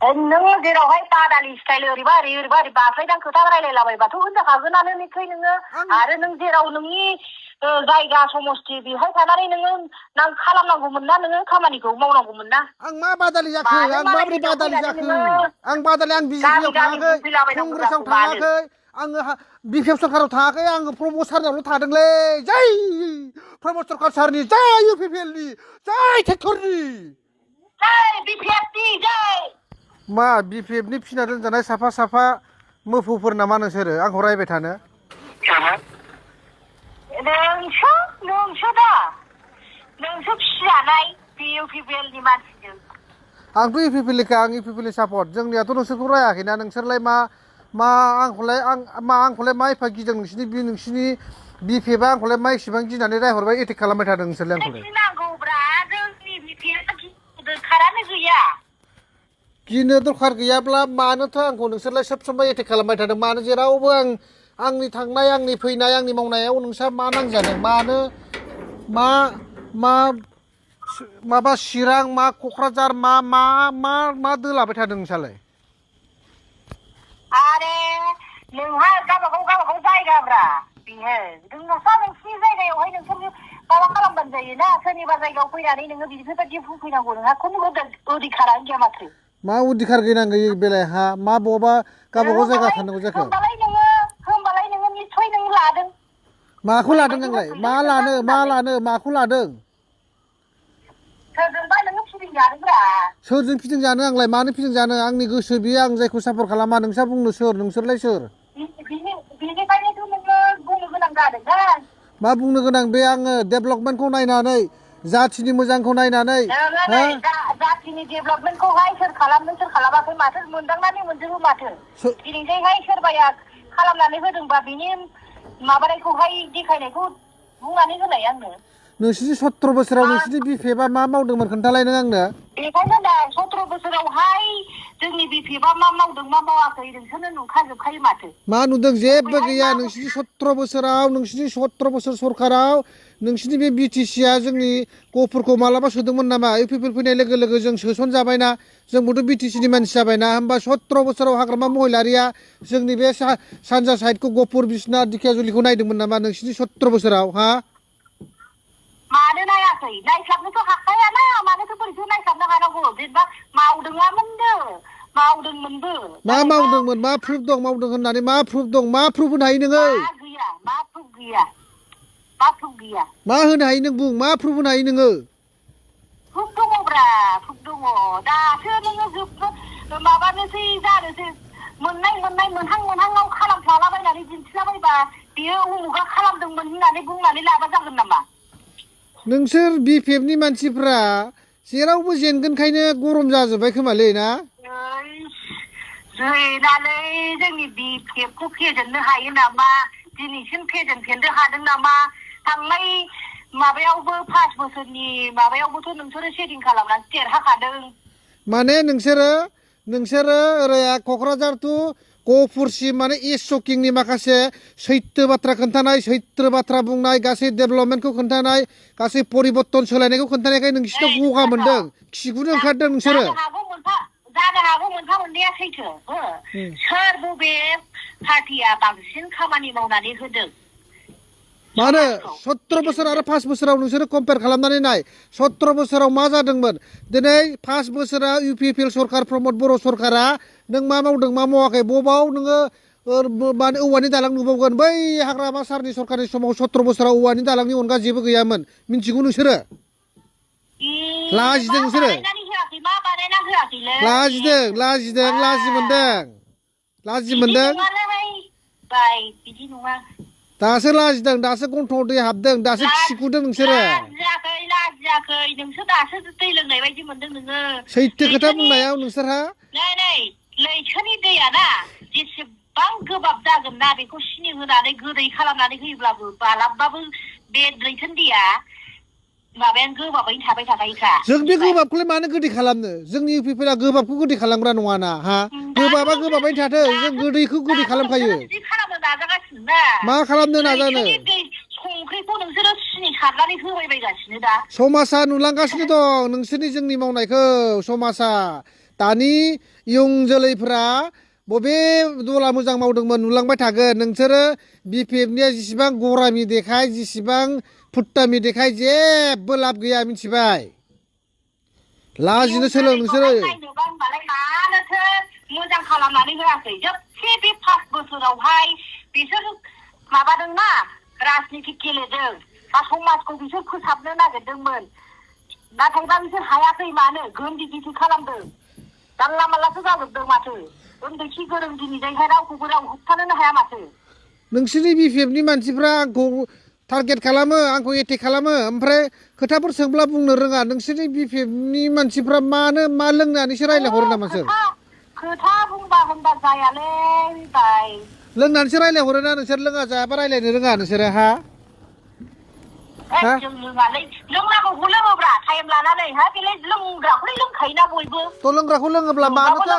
नों जेरावहाय बादालि स्टाइल ओरैबा ओरै बास्लायदां खोथा रायलायलाबायबाथ' होनजाखागोनानो निस्सय नोङो आरो नों जेराव नोंनि जायगा समस्ति बेहाय थानानै नोङो खालामनांगौमोन ना नोङो खामानिखौ मावनांगौमोन ना आं मा बादालि जाखो आं माबोरै बादालि जाखो आं बादालि आं बिजेपियाव थाङाखै कंग्रेसआव थाङाखै आङो बिपिएफ सरकाराव थाङाखै आङो प्रमद सारनियावल' थादोंलै जै प्रमद सरकार सारनि जै इउपिपिएलनि जै ट्रेक्टरनि जै बिपिएफनि जै मा बिपिएफनि फिना दोनजानाय साफा साफा मोफौफोर नामा नोंसोरो आंखौ रायबाय थानो नोंसो दा नोंसो फिजानाय बे इउपिपिएलनि मानसिजों आंथ' इउपिपिएलनिखा आं इउपिपिएलनि सापर्ट जोंनियाथ' नोंसोरखौ रायाखैना नोंसोरलाय आंखौलाय मा एफा गिदों नोंसिनि बिपिएफआ आंखौलाय मा इसेबां गिनानै रायहरबाय एटेक खालामबाय थादों नोंसोरलाय आंखौलाय गिनांगौब्रा जोंनि बिपिएफआ दरखारानो गैया गिनो दरखार गैयाब्ला मानोथो आंखौ नोंसोरलाय सब समाय एटेक खालामबाय थादों मानो जेरावबो आंनि थांनाय आंनि फैनाय आंनि मावनायाव नोंस्रा मा नांजादों मानो माबा चिरां मा क'क्राझार मा दोलाबाय थादों नोंसालाय आरे नोंहा गावबागाव जायगाब्रा बेयो नोंस्रा नोंसिनि जायगायावहाय नोंसोर माबा खालामबानो जायोना सोरनिबा जायगायाव फैनानै नोङो बेफोरबायदि बुंफैनांगौ नोंहा खुनु अधिकारानो गैया माथो मा अधिकार गैनांगौ बेलाय हा मा बहाबा गावबागाव जायगा थानांगौ जाखो होमबालाय नोङो निस्सय नों लादों माखौ लादों नोंलाय माखौ लादों सोरजोंबा नोङो फिदिंजादोंब्रा सोरजों फिदिंजानो आंलाय मानो फिदिंजानो आंनि गोसो बियो आं जायखौ सापर्ट खालामा नोंस्रा बुंनो सोर नोंसोरलाय सोर बेनिखायनोथ' नोङो बुंनो गोनां जादों ना मा बुंनो गोनां बे आङो डेभेलपमेन्टखौ नायनानै जाथिनि मोजांखौ नायनानै जाथिनि डेभेलपमेन्टखौहाय सोर खालामदों सोर खालामाखै माथो मोनदांनानै मोनजोबो माथो दिनैजायहाय सोरबाया खालामनानै होदोंबा बिनि माबानायखौहाय देखायनायखौ बुंनानै होलाय आंनो नोंसिनि 17 बोसोराव नोंसिनि बिपिएफआ मा मावदोंमोन खोन्थालाय नों आंनो बेखायनो दा 17 बोसोरावहाय जोंनि बिपिएफआ मा मावदों मा मावाखै नोंसोरनो नुखाजोबखायो माथो मा नुदों जेबो गैया नोंसिनि 17 बोसोराव नोंसिनि 17 बोसोर सरकाराव नोंसिनि बे बिटिसिआ जोंनि गफोरखौ मालाबा सोदोंमोन नामा इउपिपिएल फैनाय लोगो लोगो जों सोसनजाबायना जोंबोथ' बिटिसिनि मानसि जाबायना होमबा 17 बोसोराव हाग्रामा महिलारिया जोंनि बे सानजा साइडखौ गफुर बिसनाथ दिखियाजुलिखौ नायदोंमोन नामा नोंसिनि 17 बोसोराव हा मानो नायाखै नायस्लाबनोथ' हाखायाना मानोथो बोरैथो नायस्लाबनो हानांगौ जेनेबा मावदोंमोनबो मा मावदोंमोन मा प्रुफ दं मावदों होननानै मा प्रुफ दं मा प्रुफ होनो हायो नोङो मा प्रुफ गैया मा होनो हायो नों बुं मा प्रुफ होनो हायो नोङो प्रुफ दङब्रा प्रुफ दङ दासो नोङो माबानोसै जानोसै मोनहाङाव खालामफ्लालाबायनानै दिन्थिलाबायबा बियो उमुगा खालामदोंमोन होननानै बुंनानै लाबा जागोन नामा नोंसोर बिपिएफनि मानसिफ्रा जेरावबो जेनगोनखायनो गरम जाजोब्बाय खोमालै ना जैनानै जोंनि बिपिएफखौ फेजेननो हायो नामा दिनैसिम फेजेनफेरनो हादों नामा थांनाय माबायावबो 5 बोसोरनि माबायावबोथ' नोंसोरो सेटिं खालामनानै देरहाखादों माने नोंसोरो ओरै क'क्राझार टु गहपुरसिम माने इस्ट सकिंनि माखासे सैथो बाथ्रा खोन्थानाय सैथो बाथ्रा बुंनाय गासै डेभेलपमेन्टखौ खोन्थानाय गासै परिबर्तन सोलायनायखौ खोन्थानायखाय नोंसिनाव गगा मोनदों खिगुनो ओंखारदों नोंसोरो जानो हागौ मोनफा मोननैया सैथो सोर बबे पार्टिया बांसिन खामानि मावनानै होदों मानो 17 बोसोर आरो 5 बोसोराव नोंसोरो कम्पेयार खालामनानै नाय 17 बोसोराव मा जादोंमोन दिनै 5 बोसोराव इउपिपिएल सरकार प्रमद बर' सरकारा नों मा मावदों मा मावाखै बबाव नोङो माने औवानि दालां नुबावगोन बै हाग्रामा सारनि सरकारनि समाव 17 बोसोराव औवानि दालांनि अनगा जेबो गैयामोन मिन्थिगौ नोंसोरो लाजिदों नोंसोरो लाजि मोनदों बिदि नङा दासो लाजिदों दासो गन्थंआव दै हाबदों दासो खिगुदों नोंसोरो लाजियाखै नोंसोर दासो दै लोंनाय बायदि मोनदों नोङो सैथो खोथा बुंनायाव नोंसोरहा नै लैथोनि दैया ना जेसेबां गोबाब जागोन ना बेखौ सिनि होनानै गोदै खालामनानै होयोब्लाबो बालाबबाबो बे लैथोनि दैया माबायानो गोबाबैनो थाबाय थाखायोखा जों बे गोबाबखौलाय मानो गोदै खालामनो जोंनि इउपिपिएलआ गोबाबखौ गोदै खालामग्रा नङाना हा गोबाबा गोबाबैनो थाथों जों गोदैखौ गोदै खालामखायो मा खालामनो नाजानो संख्रिखौ नोंसोरो सिनि सारनानै होबायबायगासिनो दा समाजा नुलांगासिनो दं नोंसोरनि जोंनि मावनायखौ समाजा दानि इयुन जोलैफ्रा बबे दला मोजां मावदोंमोन नुलांबाय थागोन नोंसोरो बिपिएफनिया जेसेबां गरामि देखाय जेसेबां फुट्टामि देखाय जेबो लाब गैया मिथिबाय लाजिनो सोलों नोंसोरो होनबालाय मानोथो मोजां खालामनानै होआखै जोबसे बे 5 बोसोरावहाय बिसोर माबादोंना राजनिति गेलेदों बा समाजखौ बिसोर फोसाबनो नागिरदोंमोन नाथायबा बिसोर हायाखै मानो गोन्दी गिथि खालामदों जानला मानलासो जाजोबदों माथो उन्दैथि गोरों दिनैहाय रावखौबो राव होबथानोनो हाया माथो नोंसोरनि बिपिएफनि मानसिफ्रा आंखौ टारगेट खालामो आंखौ एटेक खालामो ओमफ्राय खोथाफोर सोंब्ला बुंनो रोङा नोंसोरनि बिपिएफनि मानसिफ्रा मानो मा लोंनानैसो रायलायहरो नामा सोर खोथा बुंबा होनबा जायालै बाय लोंनानैसो रायलायहरो ना नोंसोर लोङा जायाबा रायलायनो रोङा नोंसोरो हा जों लोङालै लोंनांगौखौ लोङोब्रा टाइम लानानै हा बेलाय लोंग्राखौलाय लोंखायोना बयबो थ' लोंग्राखौ लोङोब्ला मानोथो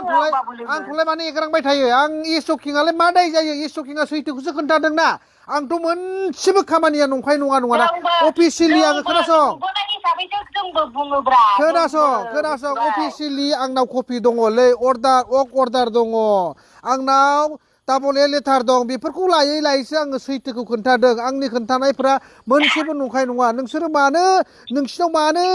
आंखौलाय मानो एग्रांबाय थायो आं एसकिंआलाय मा दाय जायो एसकिंआ सैथोखौसो खोन्थादोंना आंथ' मोनसेबो खामानिया नंखाय नङा अफिसियेलि आङो खोनासं अफिसियेलि आंनाव कपि दङलै अर्डार दङ आंनाव डाबल ए लेटार दं बेफोरखौ लायै लायैसो आङो सैथोखौ खोन्थादों आंनि खोन्थानायफ्रा मोनसेबो नंखाय नङा नोंसोरो मानो नोंसिनाव मानो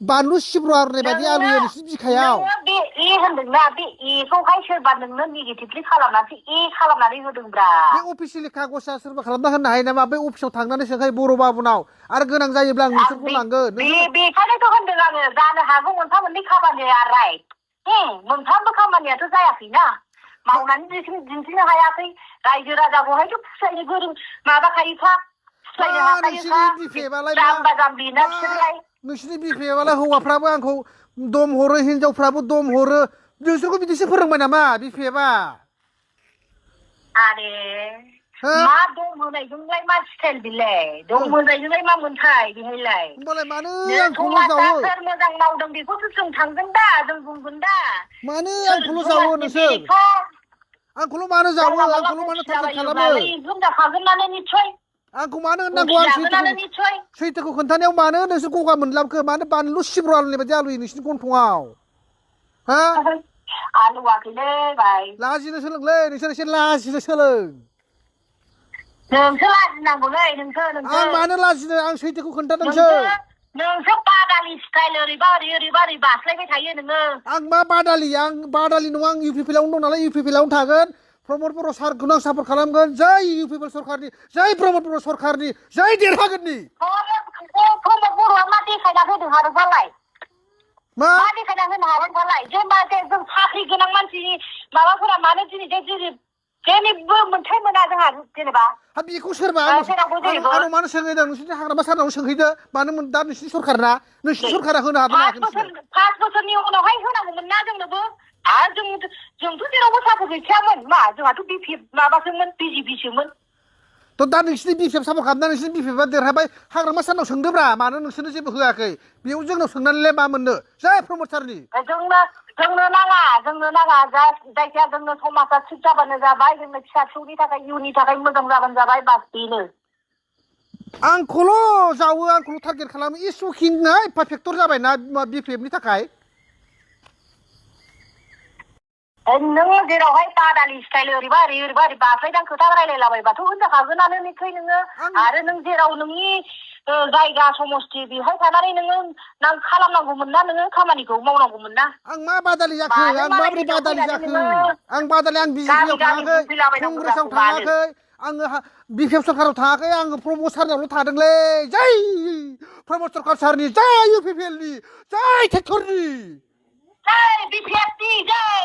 बानलु सिब्र' आरनाय बायदि आलुयो नोंसिनि बिखायाव बे ए होनदोंना बे एखौहाय सोरबा नोंनो नेगेटिभलि खालामनानै ए खालामनानै होदोंब्रा बे अफिसियेलि कागजआ सोरबा खालामना होनो हायो नामा बे अफिसाव थांनानै सोंखाय बर' बाबुनाव आरो गोनां जायोब्ला आं नोंसोरखौ लांगोन बेखायनोथ' होनदों आङो जानो हागौ मोनफा मोननै खामानिया राइट मोनफ्रोमबो खामानियाथ' जायाखैना मावनानै दिन्थिनो हायाखै रायजो राजाखौहायथ' फुस्लायनो गोरों माबाखायोखा फुस्लायनो हाखायोखा जाम्बा जाम्बि ना बिसोरलाय नोंसिनि बिफायालाय हौवाफ्राबो आंखौ दम हरो हिनजावफ्राबो दम हरो नोंसोरखौ बिदिसो फोरोंबाय नामा बिफाया आरे मा दम होनायजोंलाय मा स्टाइल बिलाय दम होनायजोंलाय मा मोनथाय बेहायलाय होमबालाय मानो आंखौल' जावो सोर मोजां मावदों बेखौसो जों थांगोन दा जों बुंगोन दा मानो आंखौल' जावो नोंसोर आंखौल' मानो जावो आंखौल' मानो टारगेट खालामो जाखागोनानो निस्सय आंखौ मानो होननांगौ आं सैथोखौ खोन्थानायाव मानो नोंसोर गगा मोनलाबखो मानो बानलु सिब्र' आलुनि बायदि आलुयो नोंसिनि गन्थङाव हा आलुवाखैलै बाय लाजिनो सोलोंलै नोंसोर एसे लाजिनो सोलों नोंसो लाजिनांगौलै नोंसो आं मानो लाजिनो आं सैथोखौ खोन्थादोंसो नोंसो बादालि स्टाइल ओरैबा ओरै बास्लायबाय थायो नोङो आं मा बादालि नङा आं इउपिपिएलआवनो दं नालाय इउपिपिएलआवनो थागोन प्रमद बर' सारखौनो आं सापर्ट खालामगोन जै इउपिपिएल सरखारनि जै प्रमद बर' सरखारनि जै देरहागोननि प्रमद बर'आ मा देखायना होदों हादोंबालाय मा देखायना होनो हादोंबालाय जेनेबा जों साख्रि गोनां मानसिनि माबाफोरा मानो दिनै जेनिबो मोनथाय मोना जोंहा जेनेबा बेखौ सोरबा आंनाव मानो सोंहैदों नोंसोरनि हाग्रामा सारनाव सोंहैदो मानो दा नोंसिनि सरखारना नोंसिनि सरखारा होनो हादों 5 बोसोरनि उनावहाय होनांगौमोन ना जोंनोबो आरो जोंथ' जेरावबो साख्रि गैखायामोन मा जोंहाथ' बिपिएफ माबासोमोन बिजेपिसोमोन थ' दा नोंसिनि बिपिएफ सापर्ट खालामना नोंसिनि बिपिएफआ देरहाबाय हाग्रामा सारनाव सोंदोब्रा मानो नोंसोरनो जेबो होआखै बेयाव जोंनाव सोंनानैलाय मा मोननो जै प्रमद सारनि जोंनो नाङा जायखिया जोंनो समाजा थिग जाबानो जाबाय जोंनो फिसा फिसौनि थाखाय इयुननि थाखाय मोजां जाबानो जाबाय बास बेनो आंखौल' जावो आंखौल' टारगेट खालामो इस्वकिंआ एफा फेक्टर जाबायना बिपिएफनि थाखाय नों जेरावहाय बादालि स्टाइल ओरैबा ओरै बास्लायदां खोथा रायलायलाबायबाथ' होनजाखागोनानो निस्सय नोङो आरो नों जेराव नोंनि जायगा समस्ति बेवहाय थानानै नोङो खालामनांगौमोन ना नोङो खामानिखौ मावनांगौमोन ना आं मा बादालि जाखो आं माबोरै बादालि जाखो आं बिजेपिआव थाङाखै कंग्रेसआव थाङाखै आङो बिपिएफ सरखाराव थाङाखै आङो प्रमद सारनावल' थादोंलै जै प्रमद सरखार सारनि जै इउपिपिएलनि जै ट्रेक्टरनि जै बिपिएफनि जै